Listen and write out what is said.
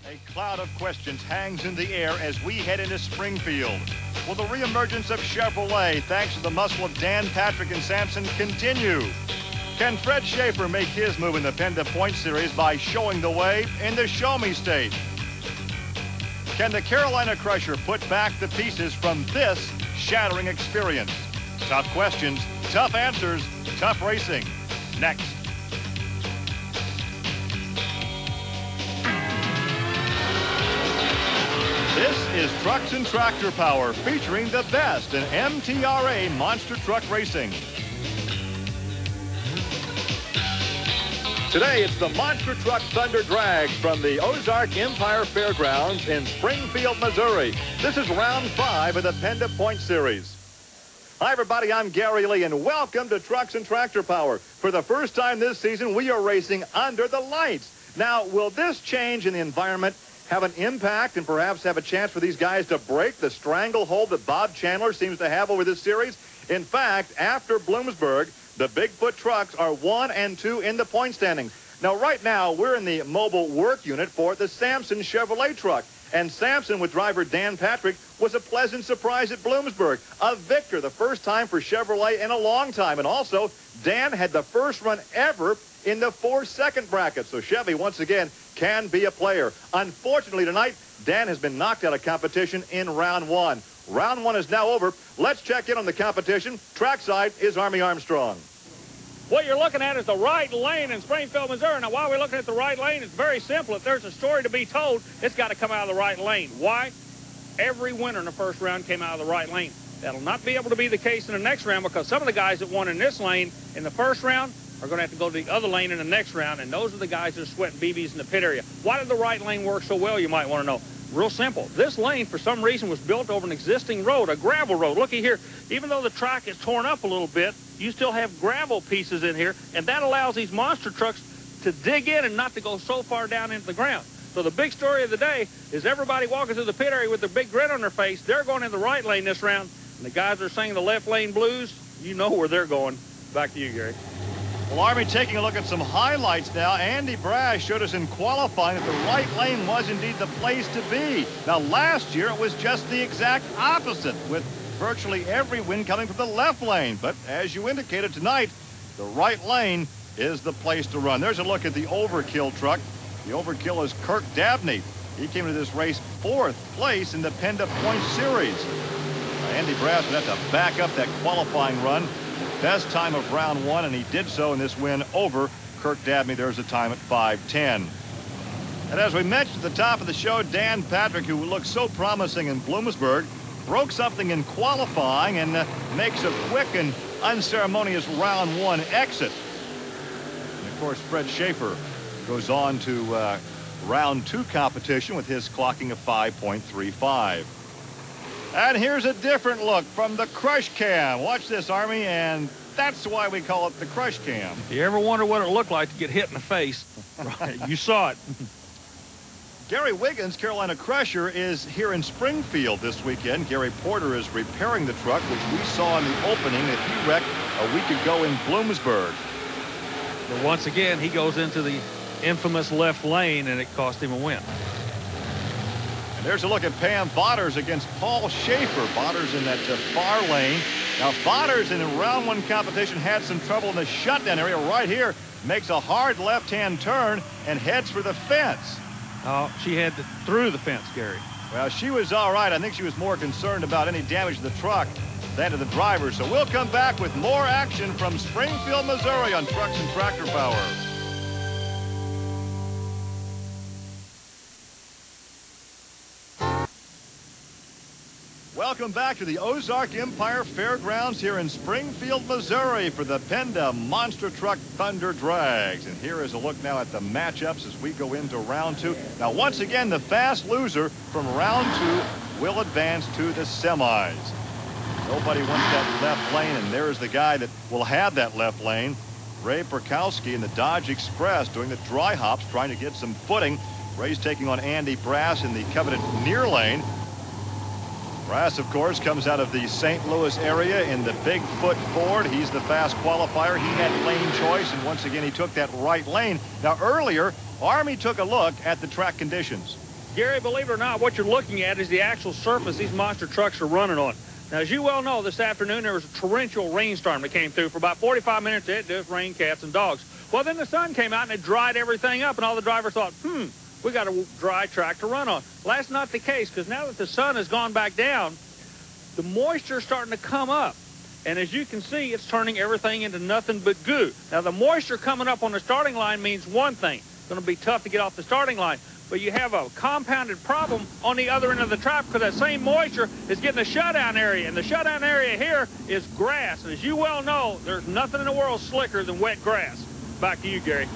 A cloud of questions hangs in the air as we head into Springfield. Will the reemergence of Chevrolet, thanks to the muscle of Dan Patrick and Sampson, continue? Can Fred Schaefer make his move in the Penda Points Series by showing the way in the Show Me State? Can the Carolina Crusher put back the pieces from this shattering experience? Tough questions, tough answers, tough racing. Next. This is Trucks and Tractor Power, featuring the best in MTRA monster truck racing. Today, it's the Monster Truck Thunder Drag from the Ozark Empire Fairgrounds in Springfield, Missouri. This is round 5 of the Penda Points Series. Hi, everybody. I'm Gary Lee, and welcome to Trucks and Tractor Power. For the first time this season, we are racing under the lights. Now, will this change in the environment have an impact and perhaps have a chance for these guys to break the stranglehold that Bob Chandler seems to have over this series? In fact, after Bloomsburg, the Bigfoot trucks are 1 and 2 in the point standings. Now, right now, we're in the mobile work unit for the Sampson Chevrolet truck. And Sampson, with driver Dan Patrick, was a pleasant surprise at Bloomsburg. A victor, the first time for Chevrolet in a long time. And also, Dan had the first run ever in the 4-second bracket. So Chevy, once again, can be a player. Unfortunately, tonight, Dan has been knocked out of competition in round 1. Round 1 is now over. Let's check in on the competition. Trackside is Army Armstrong. What you're looking at is the right lane in Springfield, Missouri. Now, while we're looking at the right lane, it's very simple. If there's a story to be told, it's got to come out of the right lane. Why? Every winner in the first round came out of the right lane. That'll not be able to be the case in the next round because some of the guys that won in this lane in the first round are going to have to go to the other lane in the next round, and those are the guys that are sweating BBs in the pit area. Why did the right lane work so well, you might want to know? Real simple. This lane, for some reason, was built over an existing road, a gravel road. Looky here. Even though the track is torn up a little bit, you still have gravel pieces in here, and that allows these monster trucks to dig in and not to go so far down into the ground. So the big story of the day is everybody walking through the pit area with their big grin on their face. They're going in the right lane this round, and the guys that are singing the left lane blues, you know where they're going. Back to you, Gary. Well, Army, taking a look at some highlights now. Andy Brash showed us in qualifying that the right lane was indeed the place to be. Now, last year, it was just the exact opposite, with virtually every win coming from the left lane. But as you indicated tonight, the right lane is the place to run. There's a look at the Overkill truck. The Overkill is Kirk Dabney. He came to this race 4th place in the Penda Points Series. Andy Brash would have to back up that qualifying run. Best time of round 1, and he did so in this win over Kirk Dabney. There's a time at 5:10. And as we mentioned at the top of the show, Dan Patrick, who looked so promising in Bloomsburg, broke something in qualifying and makes a quick and unceremonious round 1 exit. And of course, Fred Schaefer goes on to round 2 competition with his clocking of 5.35. And here's a different look from the Crush Cam. Watch this, Army, and that's why we call it the Crush Cam. You ever wonder what it looked like to get hit in the face? Right, you saw it. Gary Wiggins, Carolina Crusher, is here in Springfield this weekend. Gary Porter is repairing the truck, which we saw in the opening that he wrecked a week ago in Bloomsburg. But once again, he goes into the infamous left lane, and it cost him a win. There's a look at Pam Botters against Paul Schaefer. Botters in that far lane. Now, Botters in a round 1 competition had some trouble in the shutdown area right here. Makes a hard left-hand turn and heads for the fence. Oh, she had through the fence, Gary. Well, she was all right. I think she was more concerned about any damage to the truck than to the driver. So we'll come back with more action from Springfield, Missouri on Trucks and Tractor Power. Welcome back to the Ozark Empire Fairgrounds here in Springfield, Missouri for the Penda Monster Truck Thunder Drags. And here is a look now at the matchups as we go into round 2. Now, once again, the fast loser from round 2 will advance to the semis. Nobody wants that left lane, and there's the guy that will have that left lane. Ray Perkowski in the Dodge Express doing the dry hops, trying to get some footing. Ray's taking on Andy Brass in the coveted near lane. Brass, of course, comes out of the St. Louis area in the Bigfoot Ford. He's the fast qualifier. He had lane choice, and once again, he took that right lane. Now, earlier, Army took a look at the track conditions. Gary, believe it or not, what you're looking at is the actual surface these monster trucks are running on. Now, as you well know, this afternoon there was a torrential rainstorm that came through for about 45 minutes. It just rained cats and dogs. Well, then the sun came out and it dried everything up, and all the drivers thought, we got a dry track to run on. Well, that's not the case, because now that the sun has gone back down, the moisture is starting to come up. And as you can see, it's turning everything into nothing but goo. Now, the moisture coming up on the starting line means one thing. It's going to be tough to get off the starting line. But you have a compounded problem on the other end of the track, because that same moisture is getting the shutdown area. And the shutdown area here is grass. And as you well know, there's nothing in the world slicker than wet grass. Back to you, Gary.